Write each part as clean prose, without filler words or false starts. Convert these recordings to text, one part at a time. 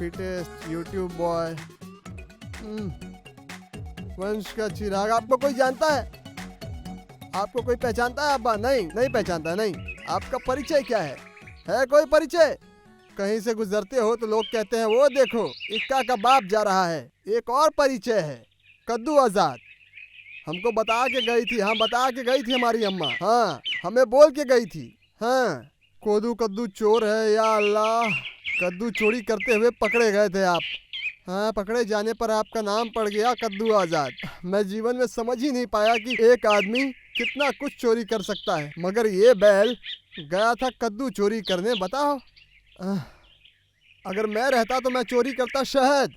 Fittest YouTube boy, वंश का चिराग। आपको कोई जानता है? आपको कोई पहचानता है अब्बा? नहीं, नहीं पहचानता। नहीं। आपका परिचय क्या है कोई परिचय? कहीं से गुजरते हो तो लोग कहते हैं वो देखो इक्का का बाप जा रहा है। एक और परिचय है, कद्दू आजाद। हमको बता के गई थी, हाँ बता के गई थी हमारी अम्मा। हाँ, हमें बोल के गई थी। हाँ, कोदू कद्दू चोर है, या अल्लाह। कद्दू चोरी करते हुए पकड़े गए थे आप। हाँ, पकड़े जाने पर आपका नाम पड़ गया कद्दू आजाद। मैं जीवन में समझ ही नहीं पाया कि एक आदमी कितना कुछ चोरी कर सकता है, मगर ये बैल गया था कद्दू चोरी करने। बताओ, अगर मैं रहता तो मैं चोरी करता शहद।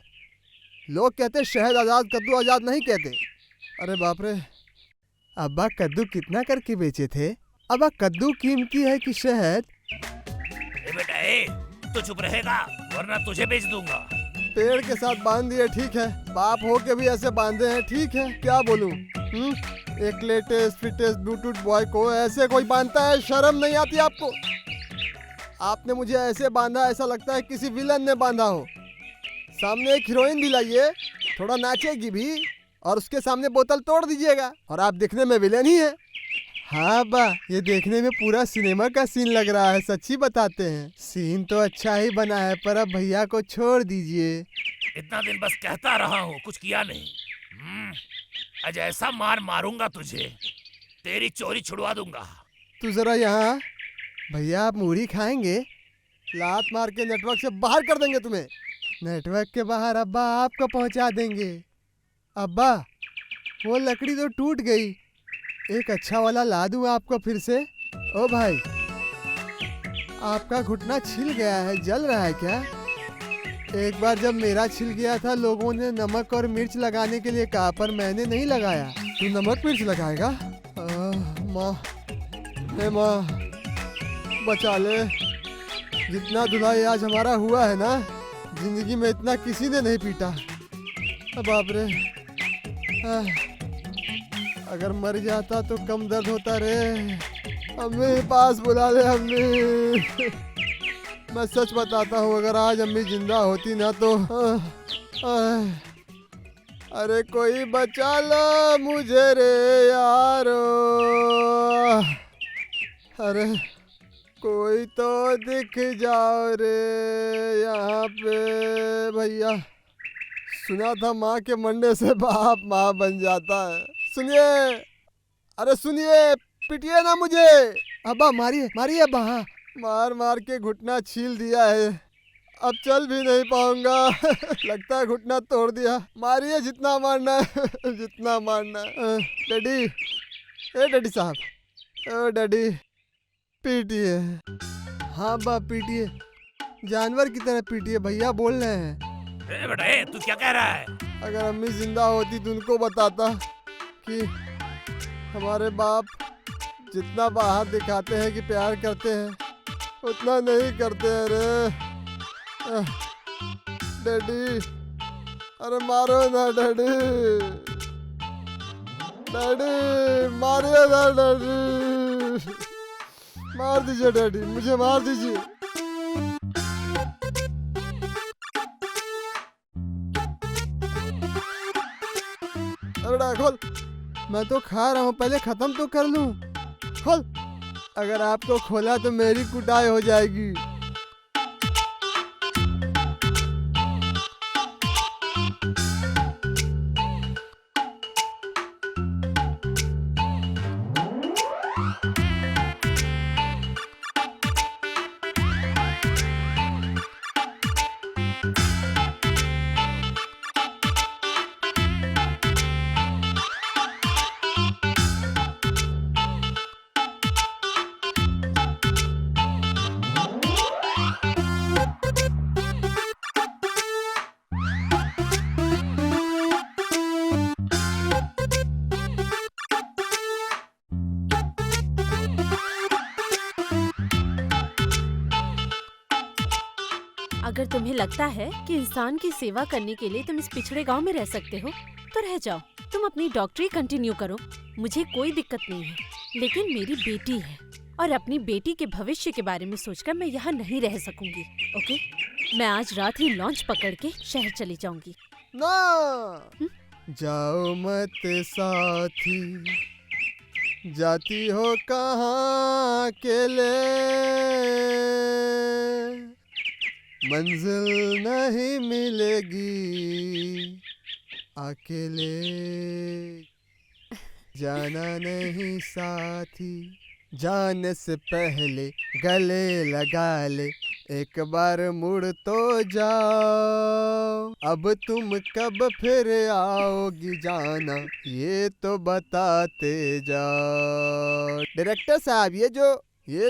लोग कहते शहद आजाद, कद्दू आजाद नहीं कहते। अरे बाप रे। अब्बा कद्दू कितना करके बेचे थे? अब्बा कद्दू कीमती है कि शहद? बेटा तो चुप रहेगा वरना तुझे बेच दूंगा। पेड़ के साथ बांध दिए, ठीक है। बाप हो के भी ऐसे बांधे हैं, ठीक है। क्या बोलूं? एक लेटेस्ट फिटेस्ट ब्लूटूथ बॉय को ऐसे कोई बांधता है? शर्म नहीं आती आपको? आपने मुझे ऐसे बांधा, ऐसा लगता है किसी विलन ने बांधा हो। सामने एक हीरोइन भी लाइए, थोड़ा नाचेगी भी, और उसके सामने बोतल तोड़ दीजिएगा और आप दिखने में विलेन ही है। हाँ बा, ये देखने में पूरा सिनेमा का सीन लग रहा है। सच्ची बताते हैं, सीन तो अच्छा ही बना है, पर अब भैया को छोड़ दीजिए। इतना दिन बस कहता रहा हूँ, कुछ किया नहीं। आज ऐसा मार मारूंगा तुझे, तेरी चोरी छुड़वा दूंगा। तू जरा यहाँ। भैया आप मूढ़ी खाएंगे? लात मार के नेटवर्क से बाहर कर देंगे तुम्हें। नेटवर्क के बाहर अब्बा आपको पहुँचा देंगे। अब्बा, वो लकड़ी तो टूट गई, एक अच्छा वाला ला दूं आपको फिर से? ओ भाई, आपका घुटना छिल गया है, जल रहा है क्या? एक बार जब मेरा छिल गया था, लोगों ने नमक और मिर्च लगाने के लिए कहा, पर मैंने नहीं लगाया। तू नमक मिर्च लगाएगा? माँ, हे माँ, बचा ले। जितना धुलाई आज हमारा हुआ है ना, जिंदगी में इतना किसी ने नहीं पीटा। बाप रे। अगर मर जाता तो कम दर्द होता रे। अम्मी पास बुला ले अम्मी। मैं सच बताता हूँ, अगर आज अम्मी जिंदा होती ना तो अरे कोई बचा लो मुझे रे यारो। अरे कोई तो दिख जाओ रे यहाँ पे भैया। सुना था माँ के मंडे से बाप माँ बन जाता है। सुनिए, अरे सुनिए, पिटिए ना मुझे। अब्बा मारिए, मारिए अब्बा। हाँ, मार मार के घुटना छील दिया है, अब चल भी नहीं पाऊंगा। लगता है घुटना तोड़ दिया। मारिए जितना मारना है, जितना मारना है। डैडी, ए डैडी साहब, ओ डैडी, पीटिए। हाँ बा, पीटिए, जानवर की तरह पीटिए। भैया बोल रहे हैं। बेटा तू क्या कह रहा है? अगर अम्मी जिंदा होती तो उनको बताता कि हमारे बाप जितना बाहर दिखाते हैं कि प्यार करते हैं, उतना नहीं करते हैं रे। डैडी, अरे मारो ना डैडी, डैडी मारिए ना डैडी, मार दीजिए डैडी, मुझे मार दीजिए। अरे खोल, मैं तो खा रहा हूँ, पहले खत्म तो कर लूँ। खोल। अगर आपको खोला तो मेरी कुटाई हो जाएगी। अगर तुम्हें लगता है कि इंसान की सेवा करने के लिए तुम इस पिछड़े गांव में रह सकते हो तो रह जाओ। तुम अपनी डॉक्टरी कंटिन्यू करो, मुझे कोई दिक्कत नहीं है। लेकिन मेरी बेटी है और अपनी बेटी के भविष्य के बारे में सोचकर मैं यहाँ नहीं रह सकूंगी। ओके? मैं आज रात ही लॉन्च पकड़ के शहर चली जाऊंगी। ना जाओ मत साथी, जाती हो कहाँ अकेले, मंजिल नहीं मिलेगी अकेले, जाना नहीं साथी, जाने से पहले गले लगा ले, एक बार मुड़ तो जाओ, अब तुम कब फिर आओगी जाना, ये तो बताते जाओ। डायरेक्टर साहब, ये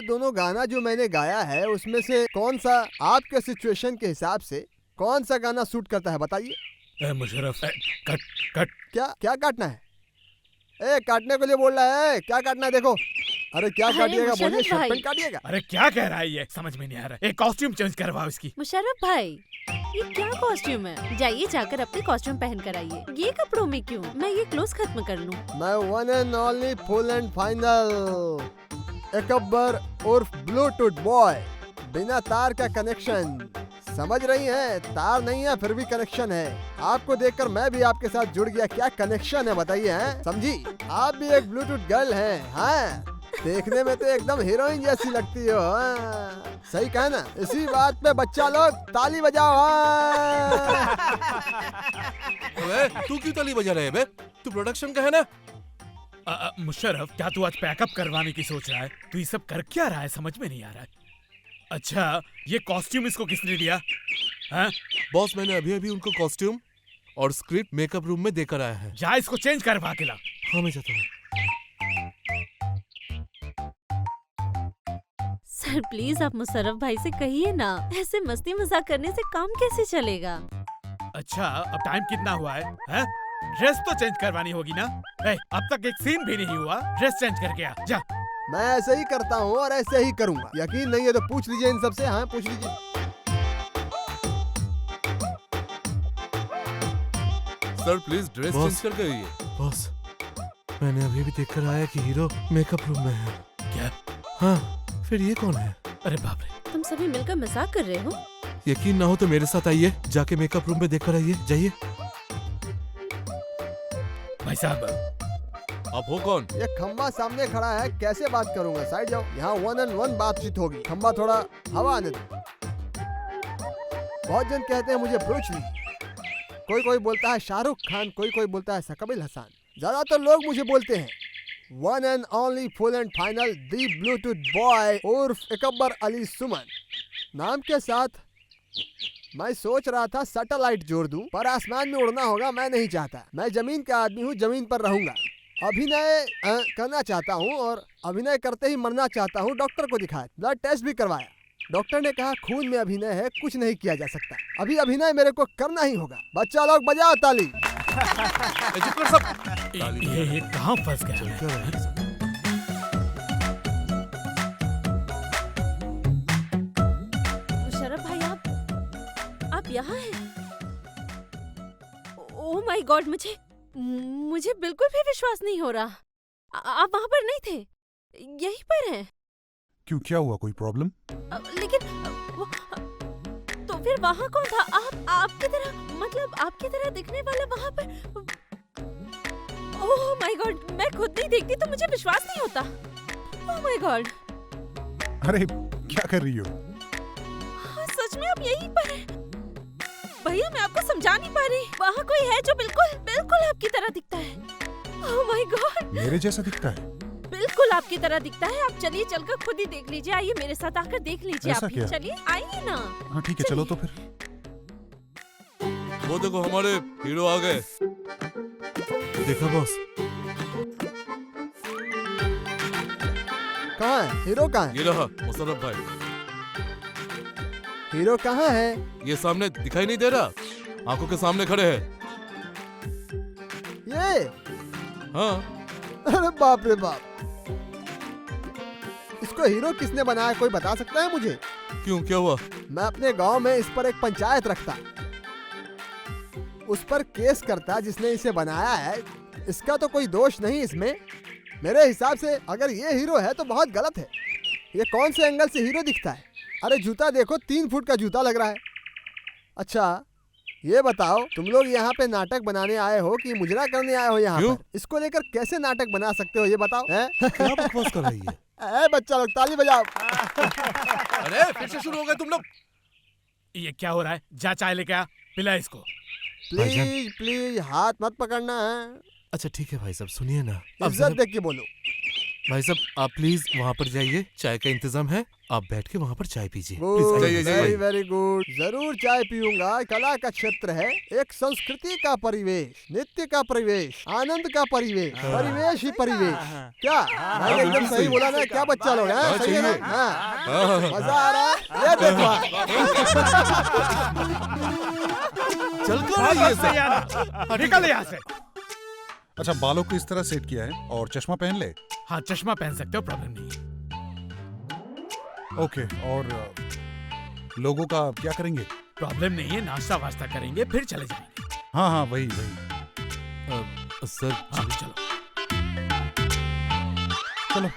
दोनों गाना जो मैंने गाया है उसमें से कौन सा आपके सिचुएशन के हिसाब से कौन सा गाना सूट करता है बताइए। Musharraf, cut cut. क्या काटना है? काटने के लिए बोल रहा है, क्या काटना है देखो। अरे क्या अरे काटिएगा बोलिए, मुशर्रफ शर्ट भाई। पैंट काटिएगा। अरे क्या कह रहा है ये, समझ में नहीं आ रहा। एक कॉस्ट्यूम चेंज करवाओ इसकी। मुशर्रफ भाई, ये क्या कॉस्ट्यूम है? जाइए जाकर अपने कॉस्ट्यूम पहन कर आइए। ये कपड़ों में क्यों? मैं ये क्लोज खत्म कर लूं। मैं one and only full and final Akbar उर्फ ब्लूटूथ बॉय, बिना तार का कनेक्शन, समझ रही हैं? तार नहीं है फिर भी कनेक्शन है। आपको देखकर मैं भी आपके साथ जुड़ गया, क्या कनेक्शन है बताइए, हैं? समझी? आप भी एक ब्लूटूथ गर्ल हैं, हाँ? देखने में तो एकदम हीरोइन जैसी लगती हो, हाँ? सही कहा ना? इसी बात पे बच्चा लोग ताली बजाओ, हाँ? अबे तू क्यों ताली बजा रहे है बे? तू प्रोडक्शन का है ना? मुशर्रफ, क्या तू आज पैकअप करवाने की सोच रहा है? तू ये सब कर क्या रहा है, समझ में नहीं आ रहा है। अच्छा, ये कॉस्ट्यूम इसको किसने दिया? हाँ? बॉस, मैंने अभी अभी उनको कॉस्ट्यूम और स्क्रिप्ट मेकअप रूम में देकर आया है। जा इसको चेंज करवा के ला। हाँ मैं जाता हूँ। सर प्लीज आप मुशर्रफ भाई से कहिए ना, ऐसे मस्ती मजाक करने से काम कैसे चलेगा? अच्छा, अब टाइम कितना हुआ है? हैं? ड्रेस तो चेंज करवानी होगी ना? अब तक एक सीन भी नहीं हुआ, ड्रेस चेंज करके आ जा। मैं ऐसे ही करता हूँ और ऐसे ही करूँगा। यकीन नहीं है तो पूछ लीजिए इन सबसे, हाँ पूछ लीजिए। सर प्लीज ड्रेस चेंज करके आइए। बॉस, मैंने अभी भी देखकर आया कि हीरो मेकअप रूम में है। क्या? हाँ, फिर ये कौन है? अरे बाप रे, तुम सभी मिलकर मजाक कर रहे हो? यकीन ना हो तो मेरे साथ आइए, जाके मेकअप रूम में देखकर आइए, जाइए। भाई साहब, आप हो कौन? ये खंबा सामने खड़ा है, कैसे बात करूंगा? साइड जाओ, यहाँ 1-on-1 बातचीत होगी। खंबा थोड़ा हवा आने दो। बहुत जन कहते हैं मुझे ब्रूच ली, कोई बोलता है शाहरुख खान, कोई बोलता है सकबिल हसन। ज्यादातर लोग मुझे बोलते हैं one and only full and final the Bluetooth boy उर्फ एकबर अली सुमन। नाम के साथ मैं सोच रहा था सैटेलाइट जोड़ दूं, पर आसमान में उड़ना होगा, मैं नहीं चाहता। मैं जमीन का आदमी हूँ, जमीन पर रहूंगा। अभिनय करना चाहता हूँ और अभिनय करते ही मरना चाहता हूँ। डॉक्टर को दिखाया, ब्लड टेस्ट भी करवाया, डॉक्टर ने कहा खून में अभिनय है, कुछ नहीं किया जा सकता। अभी अभिनय मेरे को करना ही होगा। बच्चा लोग बजाओ ताली। ये कहाँ फंस गया है? मुशर्रफ भाई, आप यहाँ हैं? ओह माय गॉड, मुझे बिल्कुल भी विश्वास नहीं हो रहा। आप वहाँ पर नहीं थे, यहीं पर हैं। क्यों, क्या हुआ? कोई प्रॉब्लम? लेकिन तो फिर वहाँ कौन था? आपकी तरह, मतलब आपकी तरह दिखने वाला वहाँ पर। ओह माय गॉड, मैं खुद नहीं देखती तो मुझे विश्वास नहीं होता। ओह माय गॉड। अरे क्या कर रही हो? हाँ, सच में आप यहीं पर हैं। भैया मैं आपको समझा नहीं पा रही, वहाँ कोई है जो बिल्कुल आपकी तरह दिखता है। ओह माय गॉड, मेरे जैसा दिखता है? बिल्कुल आपकी तरह दिखता है। आप चलिए, चलकर खुद ही देख लीजिए। आइए मेरे साथ आकर देख लीजिए। ऐसा आप भी क्या? चलिए, आइए ना। हाँ ठीक है, चलो तो फिर। वो देखो हमारे हीरो आ गए। देखा बॉस? कहाँ है हीरो? कहाँ है ये रहा मुशर्रफ भाई। हीरो? कहाँ है? ये सामने दिखाई नहीं दे रहा? आंखों के सामने खड़े हैं। ये? हाँ। अरे बाप रे बाप, इसको हीरो किसने बनाया, कोई बता सकता है मुझे? क्यों, क्या हुआ? मैं अपने गांव में इस पर एक पंचायत रखता, उस पर केस करता जिसने इसे बनाया है। इसका तो कोई दोष नहीं इसमें। मेरे हिसाब से अगर ये हीरो है तो बहुत गलत है। ये कौन से एंगल से हीरो दिखता है? अरे जूता देखो, 3 फुट का जूता लग रहा है। अच्छा ये बताओ, तुम लोग यहाँ पे नाटक बनाने आए हो कि मुजरा करने आए हो यहाँ क्यों? पर? इसको लेकर कैसे नाटक बना सकते हो ये बताओ, हैं? क्या बकवास कर रही है? ए बच्चा लोग ताली बजाओ। अरे फिर से शुरू हो गए तुम लोग। ये क्या हो रहा है? जा चाय लेके आ, पिला इसको। प्लीज प्लीज हाथ मत पकड़ना है, अच्छा ठीक है भाई साहब, सुनिए ना। अब इज्जत देख के बोलो। भाई साहब आप प्लीज वहाँ पर जाइए, चाय का इंतजाम है, आप बैठ के वहाँ पर चाय पीजिए। प्लीज जाइए वेरी जाइए। वेरी गुड, जरूर चाय पीऊंगा। कला का क्षेत्र है, एक संस्कृति का परिवेश, नृत्य का परिवेश, आनंद का परिवेश, परिवेश ही परिवेश। क्या मैंने एकदम बिल्कुल सही सही। बोला ना? क्या बच्चा लोग हैं? हाँ, सही है सही ना? है। हाँ, मजा आ रहा है? ये देखो। चल कर बहुत आइए सही है। निकल यहाँ से। अच्छा, बालों को इस तरह सेट किया है और चश्मा पहन ले। हाँ चश्मा पहन सकते हो, प्रॉब्लम नहीं है। ओके, और लोगों का क्या करेंगे? प्रॉब्लम नहीं है, नाश्ता वास्ता करेंगे फिर चले जाएंगे। हाँ हाँ वही वही। सर हाँ चलो। चलो।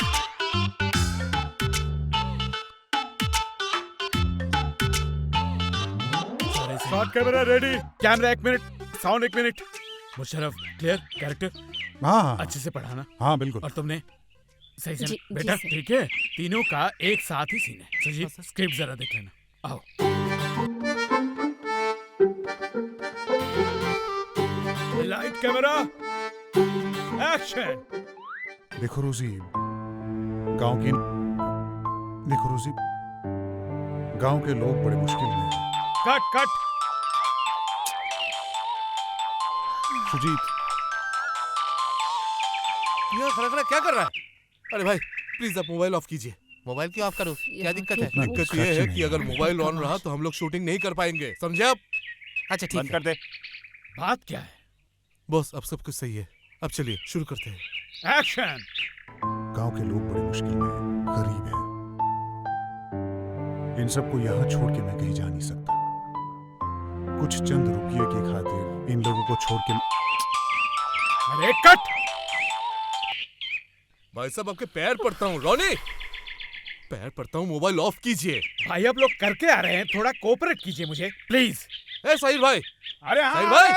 Shot camera ready, camera 1 minute, sound 1 minute. Musharraf clear, character हाँ हाँ अच्छे से पढ़ाना। हाँ बिल्कुल। और तुमने सही से जी, बेटा, जी, सर। ठीक है? तीनों का एक साथ ही सीन है। सुजीत स्क्रिप्ट जरा देख लेना। आओ। Light camera action. देखो रोजी, गांव की देखो रोजी, गांव के लोग बड़े मुश्किल में हैं। Cut cut. सुजीत, यहाँ खड़ा खड़ा क्या कर रहा है? अरे भाई प्लीज आप मोबाइल ऑफ कीजिए। मोबाइल क्यों ऑफ करो? क्या दिक्कत है? इतना दिक्कत गुस्सा ये है क्यों कि नहीं अगर है? मोबाइल ऑन रहा तो हम लोग शूटिंग नहीं कर पाएंगे, समझे आप? अच्छा ठीक बंद है कर दे। बात क्या है? बॉस, अब सब कुछ सही है। अब चलिए शुरू करते हैं। एक्शन। गांव के लोग बड़े मुश्किल में हैं, गरीब हैं। इन सबको यहाँ छोड़ के मैं कहीं जा नहीं सकता। कुछ चंद रुपये की खातिर इन लोगों को छोड़ के अरे कट। भाई साहब आपके पैर पड़ता हूँ, रोनी पैर पड़ता हूँ, मोबाइल ऑफ कीजिए। भाई अब लोग करके आ रहे हैं, थोड़ा कोऑपरेट कीजिए मुझे प्लीज। ए साहिल भाई, अरे हाँ, साहिल भाई।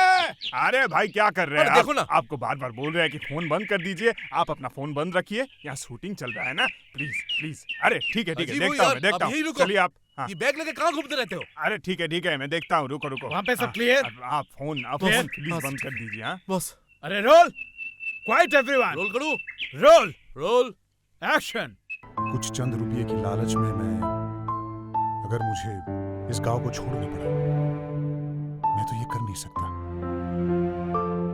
अरे भाई क्या कर रहे हैं अरे देखो ना। आपको बार बार बोल रहे हैं कि फोन बंद कर दीजिए। आप अपना फोन बंद रखिए, यहाँ शूटिंग चल रहा है ना। Please please. अरे ठीक है अजीब हो देखता हूँ यार, मैं देखता अब यही हूँ। रुको। चलिए आप। हाँ। ये बैग लेके कहाँ घूमते रहते हो? अरे ठीक है मैं देखता हूँ। रुको रुको। वहाँ पे सब हाँ, क्लियर? आप फोन क्लियर? प्लीज हाँ, बंद कर दीजिए। हाँ बॉस अरे रोल, क्वाइट एवरीवन, रोल करूँ? Roll roll. एक्शन। कुछ चंद रुपये की लालच में मैं, अगर मुझे इस गांव को छोड़ना पड़ा, मैं तो ये कर नहीं सकता।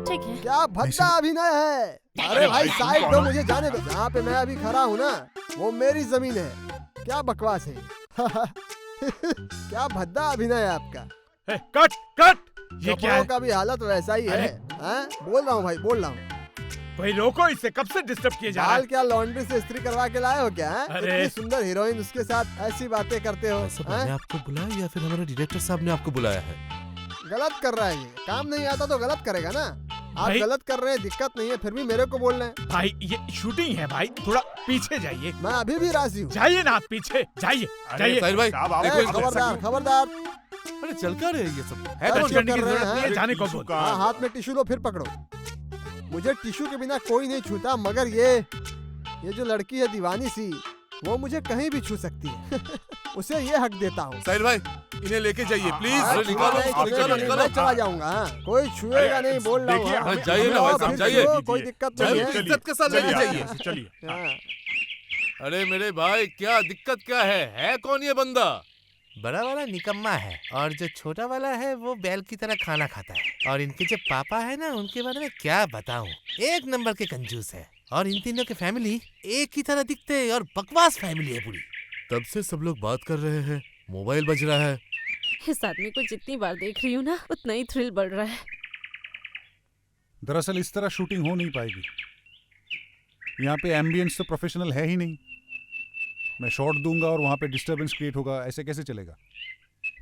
ठीक है। क्या भद्दा अभिनय है। अरे भाई साइड दो, मुझे जाने दो। जहाँ पे मैं अभी खड़ा हूँ ना, वो मेरी जमीन है। क्या बकवास है। क्या भद्दा अभिनय है आपका। Cut cut. ये क्या कपड़ों है? का भी हालत वैसा ही है। हैं? बोल रहा हूँ भाई, बोल रहा हूँ। भाई रोको, इससे कब से डिस्टर्ब किए जा रहा बाल है? क्या लॉन्ड्री से इस्त्री करवा के लाए हो क्या? हैं? अरे। इतनी सुंदर हीरोइन, उसके साथ ऐसी बातें करते हो। भाई साहब हैं? मैंने आपको बुलाया या फिर हमारे डायरेक्टर साहब ने आपको बुलाया है? गलत कर रहा है ये। काम नहीं आता तो गलत करेगा ना। आप भाई- गलत कर रहे हैं, दिक्कत नहीं है, फिर भी मेरे को बोल रहे हैं। भाई ये शूटिंग है भाई, थोड़ा पीछे जाइए। मैं अभी भी राजी हूँ। जाइए ना आप पीछे, जाइए जाइए। साहिल भाई साहब, आप देखो ए, इसको। खबरदार खबरदार। अरे चल क्या रहे हैं ये सब? है अरे टच जो करने की कर रहे जरूरत नहीं है, हैं, जाने को टिश्यू बोल। का- हाँ, हाथ में टिश्यू लो फिर पकड़ो। मुझे टिश्यू के बिना कोई नहीं छूता, मगर ये जो लड़की है दीवानी सी, वो मुझे कहीं भी छू सकती है। उसे ये हक देता हूँ। साहिल भाई इन्हें लेके जाइए प्लीज। हाँ, अरे छूएगा निकालो नहीं, इसको, छूएगा निकालो नहीं, निकालो। मैं चला जाऊंगा। हाँ, कोई छुएगा अरे, नहीं, बोल रहा हूँ। देखिए, हाँ। हमें- जाइए ना हाँ, भाई साहब, फिर जाइए। छुओ, कोई दिक्कत नहीं जाइए, है। इज्जत के साथ लेके जाइए। चलिए। हाँ। अरे मेरे भाई क्या दिक्कत क्या है कौन ये बंदा? बड़ा वाला निकम्मा है और जो छोटा वाला है वो बैल की तरह खाना खाता है। और इनके जो पापा है ना, उनके बारे में क्या बताऊं, एक नंबर के कंजूस है। और इन तीनों के फैमिली एक ही तरह दिखते हैं और बकवास फैमिली है पूरी। तब से सब लोग बात कर रहे हैं, मोबाइल बज रहा है। इस आदमी को जितनी बार देख रही हूँ ना, उतना ही थ्रिल बढ़ रहा है। दरअसल इस तरह शूटिंग हो नहीं पाएगी। यहाँ पे एम्बियंस तो प्रोफेशनल है ही नहीं। मैं शॉट दूंगा और वहाँ पे डिस्टरबेंस क्रिएट होगा, ऐसे कैसे चलेगा?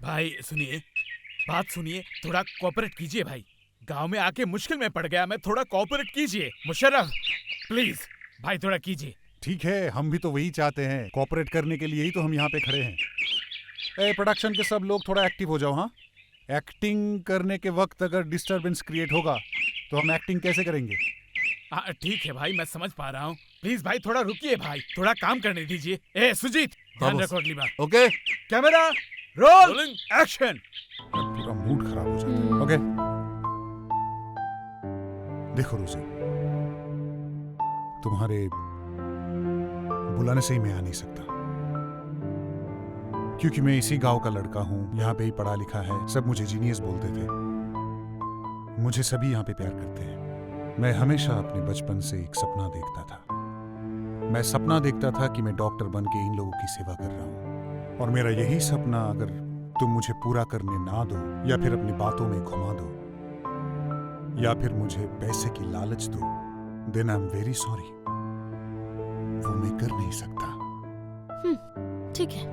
भाई सुनिए, बात सुनिए, थोड़ा कोऑपरेट कीजिए भाई। गांव में आके मुश्किल में पड़ गया मैं, थोड़ा कोऑपरेट कीजिए। मुशर्रफ प्लीज भाई थोड़ा कीजिए। ठीक है, हम भी तो वही चाहते हैं, कोऑपरेट करने के लिए ही तो हम यहाँ पे खड़े हैं। ए प्रोडक्शन के सब लोग थोड़ा एक्टिव हो जाओ। हाँ एक्टिंग करने के वक्त अगर डिस्टरबेंस क्रिएट होगा तो हम एक्टिंग कैसे करेंगे? हाँ ठीक है भाई, मैं समझ पा रहा हूँ। प्लीज भाई थोड़ा रुकिए भाई, थोड़ा काम करने दीजिए। ए सुजीत, ध्यान बॉस। रखो अगली बार। Okay camera roll, rolling. Action. पूरा मूड खराब हो जाता है। ओके, देखो रोजी, तुम्हारे बुलाने से ही मैं आ नहीं सकता, क्योंकि मैं इसी गांव का लड़का हूं, यहाँ पे ही पढ़ा लिखा है, सब मुझे जीनियस बोलते थे, मुझे सभी यहाँ पे प्यार करते हैं। मैं हमेशा अपने बचपन से एक सपना देखता था। मैं सपना देखता था कि मैं डॉक्टर बन के इन लोगों की सेवा कर रहा हूं, और मेरा यही सपना अगर तुम मुझे पूरा करने ना दो, या फिर अपनी बातों में घुमा दो, या फिर मुझे पैसे की लालच दो, then I am very sorry, वो मैं कर नहीं सकता। ठीक है,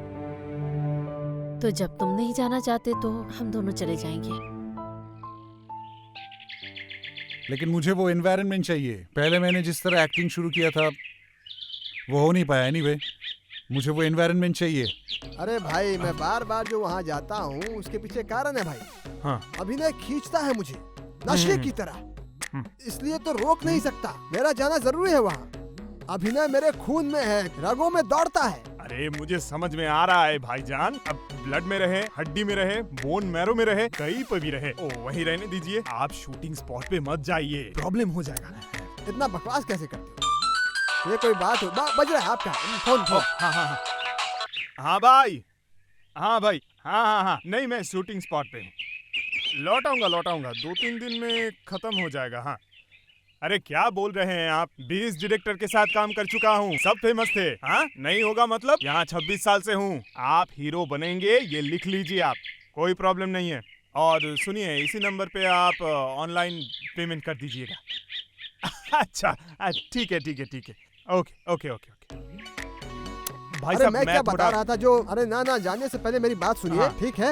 तो जब तुम नहीं जाना चाहते तो हम दोनों चले जाएंगे। लेकिन मुझे वो एनवायरनमेंट चाहिए। पहले मैंने जिस तरह एक्टिंग शुरू किया था वो हो नहीं पाया। एनीवे, मुझे वो एनवायरनमेंट चाहिए। अरे भाई, मैं बार बार जो वहाँ जाता हूँ उसके पीछे कारण है भाई। हाँ। अभिनय खींचता है मुझे नशे की तरह, इसलिए तो रोक नहीं सकता। मेरा जाना जरूरी है वहाँ। अभिनय मेरे खून में है, रगों में दौड़ता है। अरे मुझे समझ में आ रहा है भाईजान, अब ब्लड में रहे, हड्डी में रहे, बोन मैरो में रहे, कहीं पर भी रहे, ओ वहीं रहने दीजिए। आप शूटिंग स्पॉट पे मत जाइए, प्रॉब्लम हो जाएगा। इतना बकवास कैसे करते हो? ये कोई बात हो? बज रहा है आपका फोन? हाँ हाँ हाँ हाँ भाई, हाँ भाई, हाँ, नहीं मैं शूटिंग स्पॉट पे हूँ। लौट आऊंगा 2-3 दिन में खत्म हो जाएगा। हाँ, अरे क्या बोल रहे हैं आप? 20 डायरेक्टर के साथ काम कर चुका हूँ, सब फेमस थे। हाँ, नहीं होगा मतलब? यहाँ 26 साल से हूँ। आप हीरो बनेंगे, ये लिख लीजिए आप, कोई प्रॉब्लम नहीं है। और सुनिए, इसी नंबर पे आप ऑनलाइन पेमेंट कर दीजिएगा। अच्छा, ठीक है। ओके। भाई अरे साहब, मैं क्या बता थोड़ा रहा था जो, अरे ना जाने से पहले मेरी बात सुनिए। हाँ। ठीक है?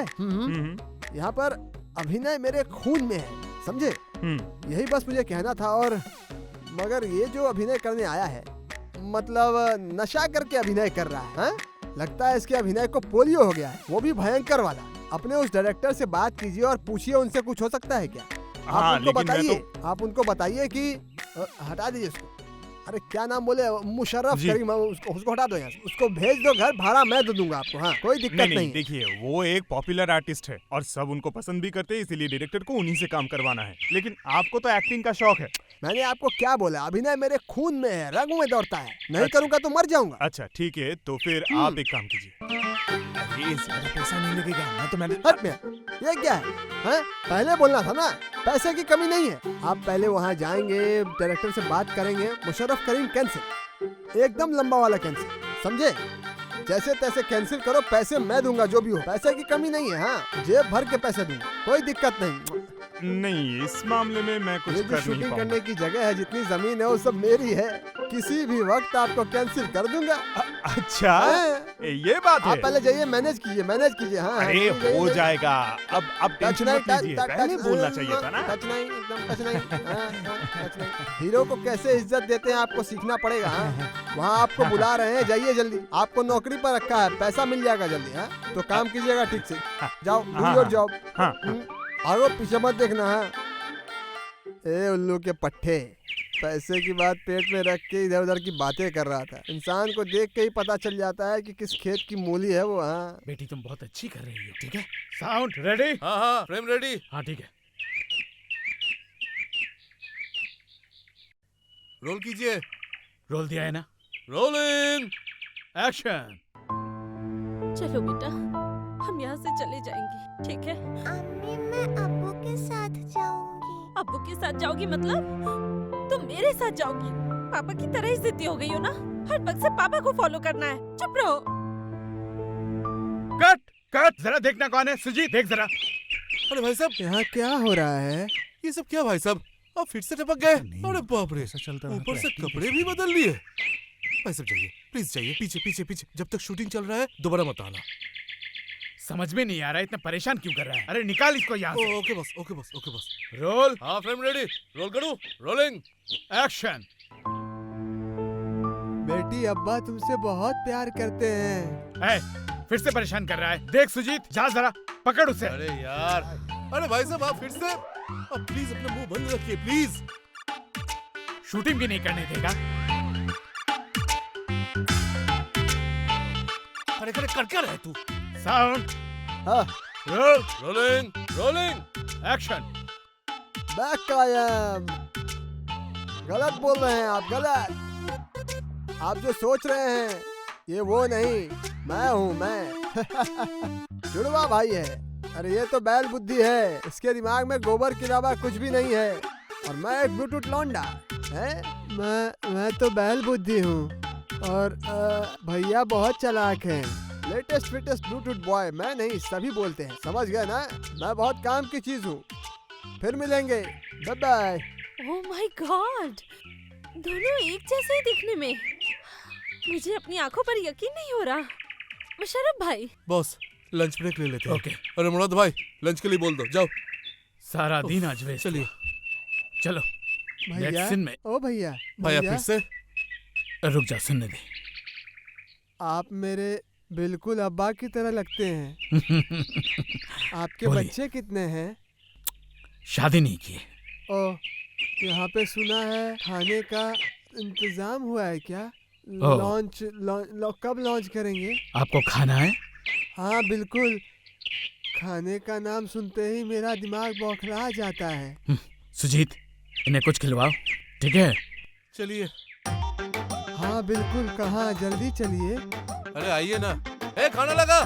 यहाँ पर अभिनय मेरे खून में है, समझे? यही बस मुझे कहना था। और मगर ये जो अभिनय करने आया है, मतलब नशा करके अभिनय कर रहा है, हाँ? लगता है इसके अभिनय को पोलियो हो गया है, वो भी भयंकर वाला। अपने उस डायरेक्टर से बात कीजिए और पूछिए उनसे कुछ हो सकता है क्या। हाँ, आप उनको लेकिन मैं बताइए, आप उनको बताइए कि हटा दीजिए उसको। अरे क्या नाम बोले, मुशर्रफ जी। करीम, उसको हटा दो यहाँ से। उसको भेज दो घर, भाड़ा मैं दे दूंगा आपको। हाँ, कोई दिक्कत नहीं, नहीं। देखिए वो एक पॉपुलर आर्टिस्ट है और सब उनको पसंद भी करते हैं, इसीलिए डायरेक्टर को उन्हीं से काम करवाना है। लेकिन आपको तो एक्टिंग का शौक है। मैंने आपको क्या बोला? अभिनय मेरे खून में है, रगों में दौड़ता है। नहीं अच्छा। करूंगा तो मर जाऊंगा। अच्छा ठीक है, तो फिर आप एक काम कीजिए। अरे ज्यादा पैसा नहीं लगेगा, मैं तो मैंने हट में, ये क्या है? हैं? पहले बोलना था ना, पैसे की कमी नहीं है। आप पहले वहाँ जाएंगे, डायरेक्टर से बात करेंगे। मुशर्रफ करीम कैंसिल, एकदम लंबा वाला कैंसिल, समझे? जैसे तैसे कैंसिल करो, पैसे मैं दूंगा जो भी हो, पैसे की कमी नहीं है। हाँ, जेब भर के पैसे दूंगा, कोई दिक्कत नहीं। नहीं, इस मामले में मैं कुछ ये जो कर नहीं शूटिंग पाऊंगा। करने की जगह है, जितनी जमीन है वो सब मेरी है। किसी भी वक्त आपको कैंसिल कर दूंगा। अच्छा, हाँ। ये बात है। आप पहले जाइए, मैनेज कीजिए। हाँ, अरे जाइए, हो जाइए। जाएगा, अब टच टेंशन नहीं, मत लीजिए, पहले बोलना चाहिए था ना। टच नहीं, एकदम टच नहीं। टच नहीं। हीरो को कैसे इज्जत देते हैं आपको सीखना पड़ेगा। वहाँ आपको बुला रहे हैं, जाइए जल्दी। आपको नौकरी पर रखा है, पैसा मिल जाएगा जल्दी। हाँ, तो काम कीजिएगा ठीक से। जाओ, डू योर जॉब। हाँ, आगे पीछे मत देखना है। ए उल्लू के पट्टे, पैसे की बात पेट में रख के इधर उधर की बातें कर रहा था। इंसान को देख के ही पता चल जाता है कि किस खेत की मूली है वो। हाँ, बेटी तुम बहुत अच्छी कर रही हो। ठीक है, साउंड रेडी? हाँ, फ्रेम रेडी। हाँ ठीक है। रोल कीजिए। रोल दिया है ना? रोलिंग। एक्शन। चलो बेटा, हम यहाँ से चले जाएंगे, ठीक है? अम्मी, मैं अब्बू के साथ जाऊंगी। अब्बू के साथ जाओगी मतलब तुम मेरे साथ जाओगी? पापा की तरह ही जिद्दी हो गई हो ना, हर वक्त से पापा को फॉलो करना है। चुप रहो। कट, जरा देखना कौन है। सुजीत देख जरा। अरे भाई साहब, यहाँ क्या हो रहा है? ये सब क्या भाई साहब? आप फिर से टपक गए? नहीं, अरे बाप रे, ऐसा चलता रहा ऊपर तो से acting कपड़े भी बदल लिए। भाई साहब जाइए, प्लीज जाइए, पीछे। जब तक शूटिंग चल रहा है दोबारा मत आना। समझ में नहीं आ रहा है, इतना परेशान क्यों कर रहा है? अरे निकाल इसको यहाँ से। ओके बस। रोल, हाँ फ्रेम रेडी। रोल करूँ? रोलिंग। एक्शन। बेटी, अब्बा तुमसे बहुत प्यार करते हैं। फिर से परेशान कर रहा है। देख सुजीत, जा जरा पकड़ उसे। अरे यार, अरे भाई साहब आप फिर से अब प्लीज अपना मुंह बंद रखिए प्लीज। शूटिंग भी नहीं करने देगा। अरे कर क्या रहा है तू? साउंड, हाँ, रोल, रोलिंग एक्शन। बैक कायम। गलत बोल रहे हैं आप, गलत। आप जो सोच रहे हैं ये वो नहीं, मैं हूँ मैं। जुड़वा भाई है। अरे ये तो बैल बुद्धि है, इसके दिमाग में गोबर के अलावा कुछ भी नहीं है। और मैं एक ब्लूटूथ लौंडा है। मैं तो बैल बुद्धि हूँ। और भैया बहुत चालाक हैं। लेटेस्ट फिटेस्ट ब्लूटूथ बॉय मैं नहीं, सभी बोलते हैं, समझ गए ना? मैं बहुत काम की चीज हूँ। फिर मिलेंगे, bye bye. Oh my God, दोनों एक जैसे ही दिखने में। मुझे अपनी आंखों पर यकीन नहीं हो रहा। मुशर्रफ भाई, बॉस लंच ब्रेक ले लेते हैं। ओके। अरे मुराद भाई लंच के लिए बोल दो, जाओ। सारा दिन आज वेस्ट। चलिए। चलो भैया, नेक्स्ट सीन में। ओ भैया, भैया फिर से रुक जा, सुनने दे। आप मेरे बिल्कुल अब्बा की तरह लगते हैं। आपके बोलिए। बच्चे कितने हैं? शादी नहीं की। ओह, यहाँ पे सुना है खाने का इंतजाम हुआ है क्या? ओह। कब लॉन्च करेंगे? आपको खाना है? हाँ बिल्कुल। खाने का नाम सुनते ही मेरा दिमाग बौखला जाता है। सुजीत, इन्हें कुछ खिलवाओ, ठीक है? चलिए। हाँ बिल्कुल, कहाँ, जल्दी चलिए। अरे आइए ना। ए खाना लगा।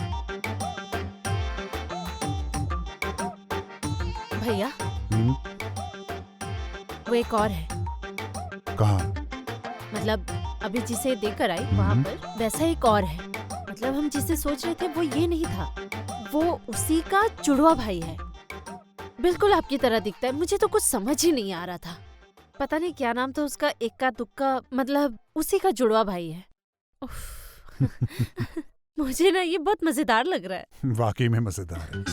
भैया हम्म, वो एक और है। कहाँ? मतलब अभी जिसे देकर आई वहाँ पर वैसा एक और है। मतलब हम जिसे सोच रहे थे वो ये नहीं था, वो उसी का जुड़वा भाई है। बिल्कुल आपकी तरह दिखता है। मुझे तो कुछ समझ ही नहीं आ रहा था। पता नहीं क्या नाम था उसका, इक्का दुक्का, मतलब उसी का जुड़वा भाई है। उफ। मुझे ना ये बहुत मजेदार लग रहा है। वाकई में मजेदार है।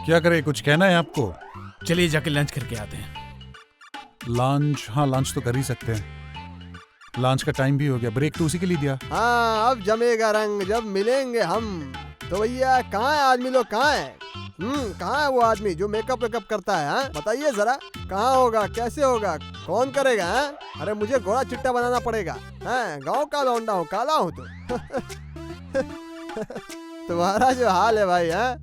क्या करे, कुछ कहना है आपको? चलिए जाके लंच करके आते हैं। लंच? हाँ लंच तो कर ही सकते हैं। लंच का टाइम भी हो गया, ब्रेक तो उसी के लिए दिया। हाँ, अब जमेगा रंग जब मिलेंगे हम। तो भैया कहाँ है आदमी लोग, कहाँ है? कहाँ है वो आदमी जो मेकअप वेकअप करता है? हाँ बताइए जरा, कहाँ होगा, कैसे होगा, कौन करेगा? हाँ? अरे मुझे घोड़ा चिट्टा बनाना पड़ेगा। हाँ, गाँव का लौंडा हूँ, काला हूँ तो। तुम्हारा जो हाल है भाई, हाँ,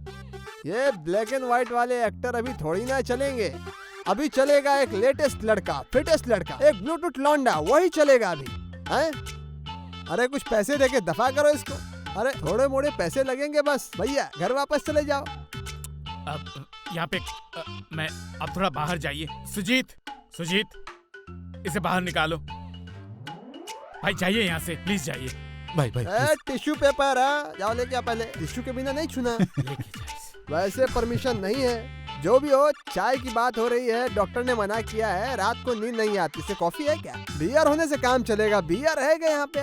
ये ब्लैक एंड व्हाइट वाले एक्टर अभी थोड़ी ना चलेंगे। अभी चलेगा एक लेटेस्ट लड़का, फिटेस्ट लड़का, एक ब्लूटूथ लौंडा, वही चलेगा अभी। हैं? अरे कुछ पैसे देके दफा करो इसको। अरे थोड़े मोड़े पैसे लगेंगे बस। भैया घर वापस चले जाओ। अब यहाँ पे मैं, आप थोड़ा बाहर जाइए। सुजीत, इसे बाहर निकालो। भाई जाइए यहाँ से, प्लीज जाइए। भाई भाई टिश्यू पेपर है, जाओ लेके आ पहले। टिश्यू के बिना नहीं छूना। लेके जाइए। वैसे परमिशन नहीं है। जो भी हो, चाय की बात हो रही है, डॉक्टर ने मना किया है, रात को नींद नहीं आती। इससे कॉफी है क्या? बियर होने से काम चलेगा। बियर रहेगा यहाँ पे?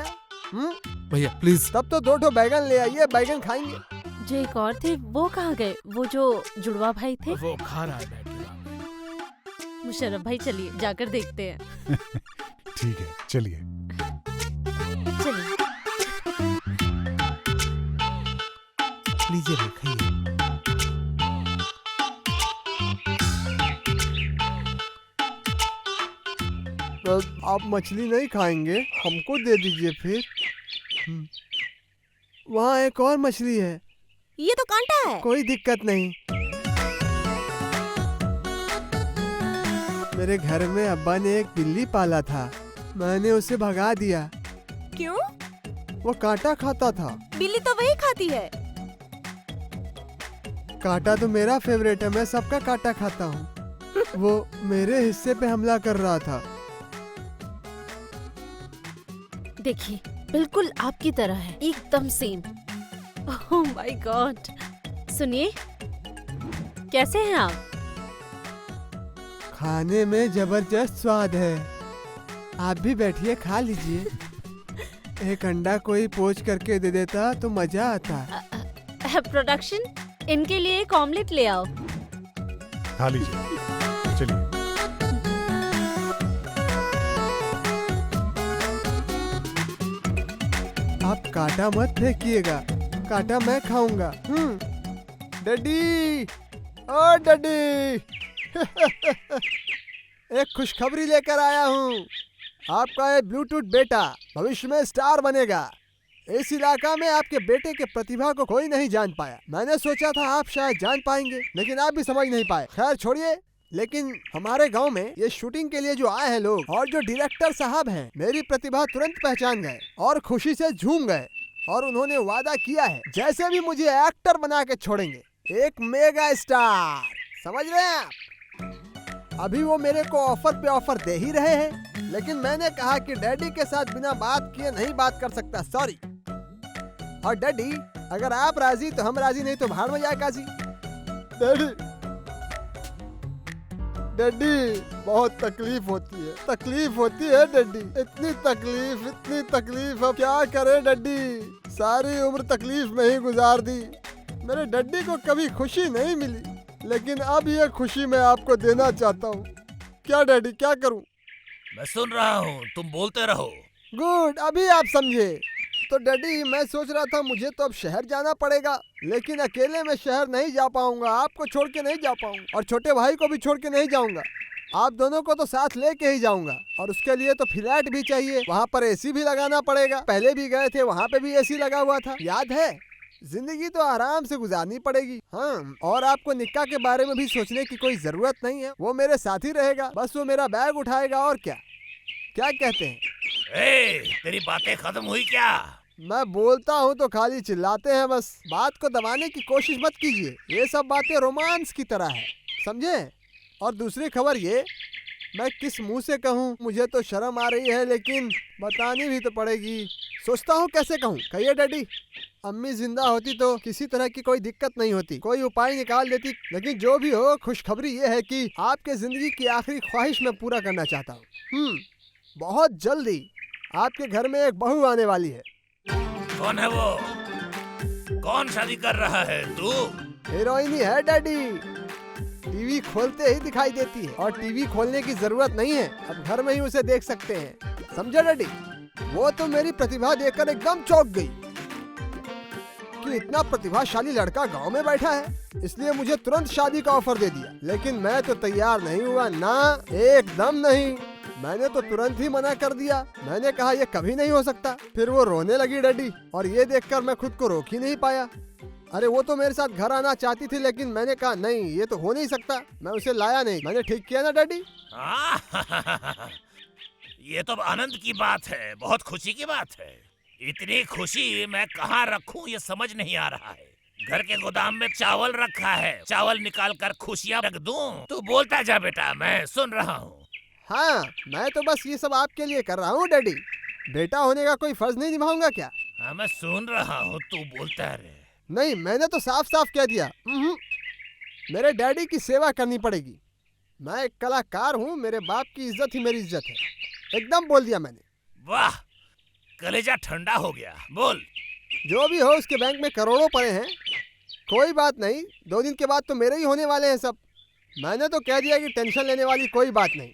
भैया प्लीज। तब तो 2 बैगन ले आइए, बैगन खाएंगे। जो एक और थे वो कहाँ गए? वो जो जुड़वा भाई थे? वो खा रहा है बैठ के वहाँ पे। मुशर्रफ भाई चलिए जाकर देखते हैं। ठीक है चलिए। चलिए। लीजिए भाई खाइए। तो आप मछली नहीं खाएंगे, हमको दे दीजिए फिर। वहाँ एक और मछली है। ये तो कांटा है। कोई दिक्कत नहीं। मेरे घर में अब्बा ने एक बिल्ली पाला था, मैंने उसे भगा दिया। क्यों? वो कांटा खाता था। बिल्ली तो वही खाती है। कांटा तो मेरा फेवरेट है, मैं सबका कांटा खाता हूँ। वो मेरे हिस्से पे हमला कर रहा था। देखिए बिल्कुल आपकी तरह है, एकदम सेम। Oh my God. सुनिए, कैसे हैं आप? खाने में जबरदस्त स्वाद है। आप भी बैठिए, खा लीजिए। एक अंडा कोई पोंछ करके दे देता तो मजा आता। प्रोडक्शन, इनके लिए एक ऑमलेट ले आओ। खा लीजिए, चलिए। आप कांटा मत फेंकिएगा, काटा मैं खाऊंगा। डैडी, ओ डैडी, एक खुशखबरी लेकर आया हूँ। आपका ये ब्लूटूथ बेटा भविष्य में स्टार बनेगा। इस इलाका में आपके बेटे के प्रतिभा को कोई नहीं जान पाया। मैंने सोचा था आप शायद जान पाएंगे, लेकिन आप भी समझ नहीं पाए। खैर छोड़िए, लेकिन हमारे गांव में ये शूटिंग के लिए जो आए हैं लोग और जो डायरेक्टर साहब हैं, मेरी प्रतिभा तुरंत पहचान गए और खुशी से झूम गए। और उन्होंने वादा किया है जैसे भी मुझे एक्टर बना के छोड़ेंगे, एक मेगा स्टार। समझ रहे हैं आप? अभी वो मेरे को ऑफर पे ऑफर दे ही रहे हैं, लेकिन मैंने कहा कि डैडी के साथ बिना बात किए नहीं बात कर सकता, सॉरी। और डैडी, अगर आप राजी तो हम राजी, नहीं तो भाड़ में जाए काजी। डैडी, डैडी बहुत तकलीफ होती है डैडी, इतनी तकलीफ, अब क्या करें डैडी, सारी उम्र तकलीफ में ही गुजार दी। मेरे डैडी को कभी खुशी नहीं मिली, लेकिन अब ये खुशी मैं आपको देना चाहता हूँ। क्या डैडी, क्या करूँ? मैं सुन रहा हूँ, तुम बोलते रहो। गुड, अभी आप समझे। तो डैडी, मैं सोच रहा था मुझे तो अब शहर जाना पड़ेगा, लेकिन अकेले मैं शहर नहीं जा पाऊंगा, आपको छोड़ के नहीं जा पाऊंगा, और छोटे भाई को भी छोड़ के नहीं जाऊंगा। आप दोनों को तो साथ लेके ही जाऊंगा, और उसके लिए तो फ्लैट भी चाहिए, वहाँ पर एसी भी लगाना पड़ेगा। पहले भी गए थे, वहाँ पे भी एसी लगा हुआ था, याद है? जिंदगी तो आराम से गुजारनी पड़ेगी। हाँ, और आपको निक्का के बारे में भी सोचने की कोई जरूरत नहीं है, वो मेरे साथ ही रहेगा, बस वो मेरा बैग उठाएगा। और क्या कहते हैं? तेरी बातें खत्म हुई क्या? मैं बोलता हूँ तो खाली चिल्लाते हैं, बस बात को दबाने की कोशिश मत कीजिए। ये सब बातें रोमांस की तरह है, समझे? और दूसरी खबर ये, मैं किस मुंह से कहूँ, मुझे तो शर्म आ रही है, लेकिन बतानी भी तो पड़ेगी। सोचता हूँ कैसे कहूँ। कहिए डैडी। अम्मी जिंदा होती तो किसी तरह की कोई दिक्कत नहीं होती, कोई उपाय निकाल देती, लेकिन जो भी हो, खुशखबरी ये है कि आपके जिंदगी की आखिरी ख्वाहिश मैं पूरा करना चाहता हूँ। बहुत जल्दी आपके घर में एक बहू आने वाली है। कौन है वो? कौन शादी कर रहा है? तू? हीरोइन ही है डैडी, टीवी खोलते ही दिखाई देती है, और टीवी खोलने की जरूरत नहीं है, अब घर में ही उसे देख सकते हैं। समझे डैडी? वो तो मेरी प्रतिभा देखकर एकदम चौंक गई कि इतना प्रतिभाशाली लड़का गांव में बैठा है, इसलिए मुझे तुरंत शादी का ऑफर दे दिया। लेकिन मैं तो तैयार नहीं हुआ ना, एकदम नहीं। मैंने तो तुरंत ही मना कर दिया। मैंने कहा ये कभी नहीं हो सकता। फिर वो रोने लगी डैडी, और ये देखकर मैं खुद को रोक ही नहीं पाया। अरे वो तो मेरे साथ घर आना चाहती थी, लेकिन मैंने कहा नहीं, ये तो हो नहीं सकता, मैं उसे लाया नहीं। मैंने ठीक किया ना डैडी? ये तो आनंद की बात है, बहुत खुशी की बात है। इतनी खुशी मैं कहाँ रखूं ये समझ नहीं आ रहा है। घर के गोदाम में चावल रखा है, चावल निकाल कर खुशियाँ रख दूं? तू बोलता जा बेटा, मैं सुन रहा हूँ। हाँ, मैं तो बस ये सब आपके लिए कर रहा हूँ डैडी। बेटा होने का कोई फर्ज नहीं निभाऊंगा क्या? हाँ, मैं सुन रहा हूँ, तू बोलता रहे। नहीं, मैंने तो साफ साफ कह दिया, मेरे डैडी की सेवा करनी पड़ेगी। मैं एक कलाकार हूँ, मेरे बाप की इज्जत ही मेरी इज्जत है, एकदम बोल दिया मैंने। वाह, कलेजा ठंडा हो गया। बोल। जो भी हो, उसके बैंक में करोड़ों पड़े हैं, कोई बात नहीं, 2 दिन के बाद तो मेरे ही होने वाले हैं सब। मैंने तो कह दिया कि टेंशन लेने वाली कोई बात नहीं।